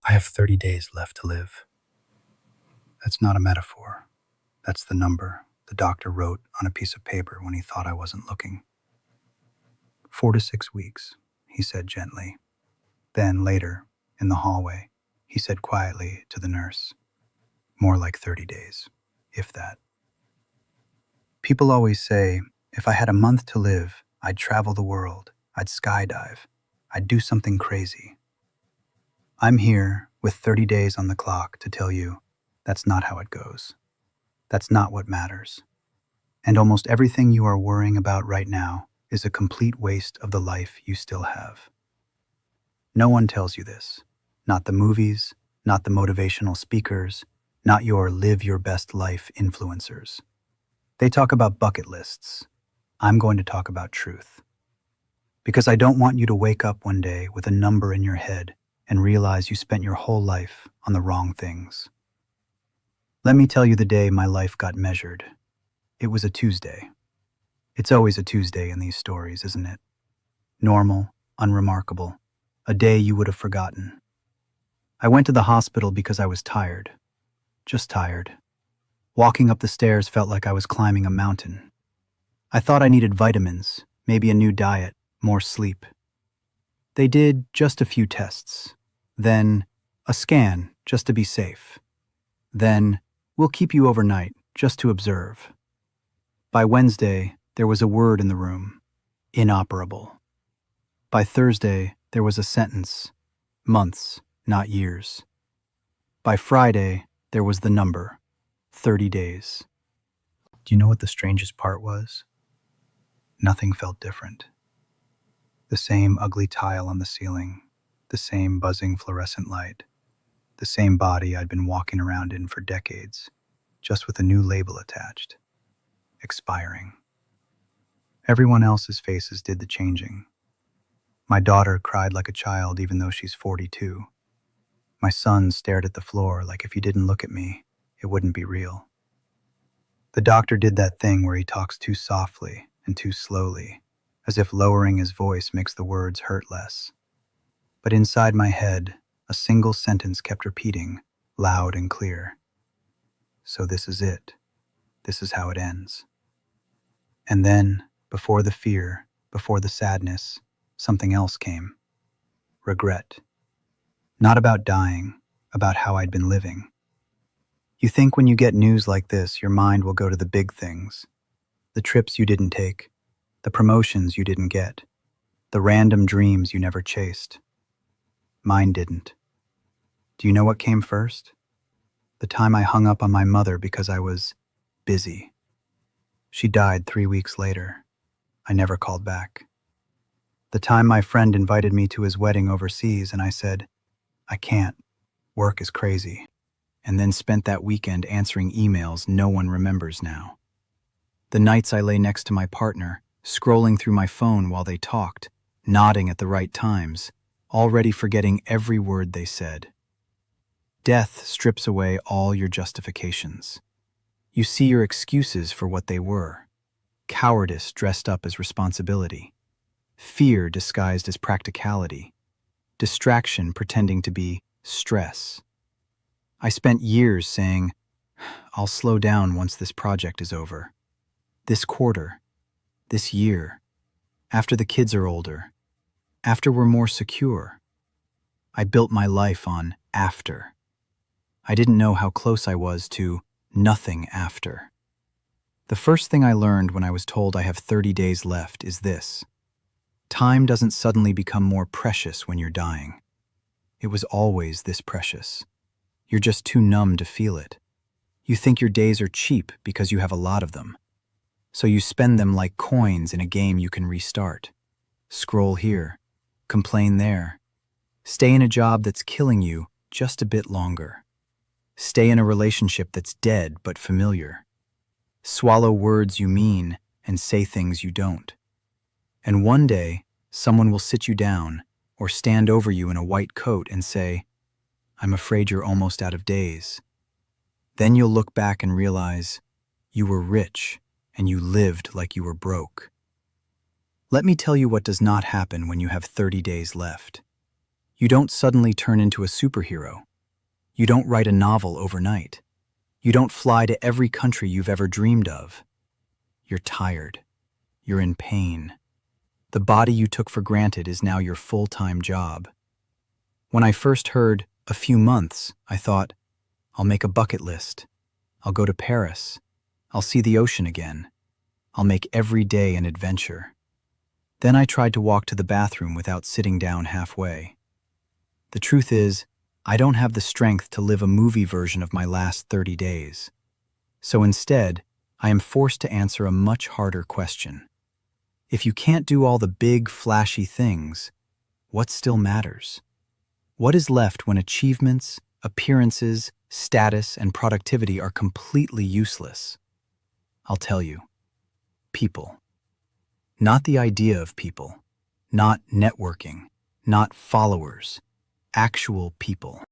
I have 30 days left to live. That's not a metaphor. That's the number the doctor wrote on a piece of paper when he thought I wasn't looking. 4 to 6 weeks, he said gently. Then later, in the hallway, he said quietly to the nurse, more like 30 days, if that. People always say, if I had a month to live, I'd travel the world, I'd skydive, I'd do something crazy. I'm here with 30 days on the clock to tell you that's not how it goes. That's not what matters. And almost everything you are worrying about right now is a complete waste of the life you still have. No one tells you this. Not the movies, not the motivational speakers, not your live your best life influencers. They talk about bucket lists. I'm going to talk about truth. Because I don't want you to wake up one day with a number in your head and realize you spent your whole life on the wrong things. Let me tell you the day my life got measured. It was a Tuesday. It's always a Tuesday in these stories, isn't it? Normal, unremarkable, a day you would have forgotten. I went to the hospital because I was tired. Just tired. Walking up the stairs felt like I was climbing a mountain. I thought I needed vitamins, maybe a new diet, more sleep. They did just a few tests. Then, a scan, just to be safe. Then, we'll keep you overnight, just to observe. By Wednesday, there was a word in the room. Inoperable. By Thursday, there was a sentence. Months, not years. By Friday, there was the number. 30 days. Do you know what the strangest part was? Nothing felt different. The same ugly tile on the ceiling, the same buzzing fluorescent light, the same body I'd been walking around in for decades, just with a new label attached. Expiring. Everyone else's faces did the changing. My daughter cried like a child even though she's 42. My son stared at the floor like if he didn't look at me, it wouldn't be real. The doctor did that thing where he talks too softly and too slowly, as if lowering his voice makes the words hurt less. But inside my head, a single sentence kept repeating, loud and clear. So this is it. This is how it ends. And then, before the fear, before the sadness, something else came. Regret. Not about dying, about how I'd been living. You think when you get news like this, your mind will go to the big things. The trips you didn't take, the promotions you didn't get, the random dreams you never chased. Mine didn't. Do you know what came first? The time I hung up on my mother because I was busy. She died 3 weeks later. I never called back. The time my friend invited me to his wedding overseas and I said, I can't. Work is crazy. And then spent that weekend answering emails no one remembers now. The nights I lay next to my partner, scrolling through my phone while they talked, nodding at the right times, already forgetting every word they said. Death strips away all your justifications. You see your excuses for what they were. Cowardice dressed up as responsibility. Fear disguised as practicality. Distraction pretending to be stress. I spent years saying, I'll slow down once this project is over. This quarter. This year. After the kids are older. After we're more secure. I built my life on after. I didn't know how close I was to nothing after. The first thing I learned when I was told I have 30 days left is this. Time doesn't suddenly become more precious when you're dying. It was always this precious. You're just too numb to feel it. You think your days are cheap because you have a lot of them. So you spend them like coins in a game you can restart. Scroll here. Complain there. Stay in a job that's killing you just a bit longer. Stay in a relationship that's dead but familiar. Swallow words you mean and say things you don't. And one day, someone will sit you down or stand over you in a white coat and say, I'm afraid you're almost out of days. Then you'll look back and realize you were rich and you lived like you were broke. Let me tell you what does not happen when you have 30 days left. You don't suddenly turn into a superhero. You don't write a novel overnight. You don't fly to every country you've ever dreamed of. You're tired. You're in pain. The body you took for granted is now your full-time job. When I first heard a few months, I thought, I'll make a bucket list. I'll go to Paris. I'll see the ocean again. I'll make every day an adventure. Then I tried to walk to the bathroom without sitting down halfway. The truth is, I don't have the strength to live a movie version of my last 30 days. So instead, I am forced to answer a much harder question. If you can't do all the big, flashy things, what still matters? What is left when achievements, appearances, status, and productivity are completely useless? I'll tell you. People. Not the idea of people. Not networking. Not followers. Actual people.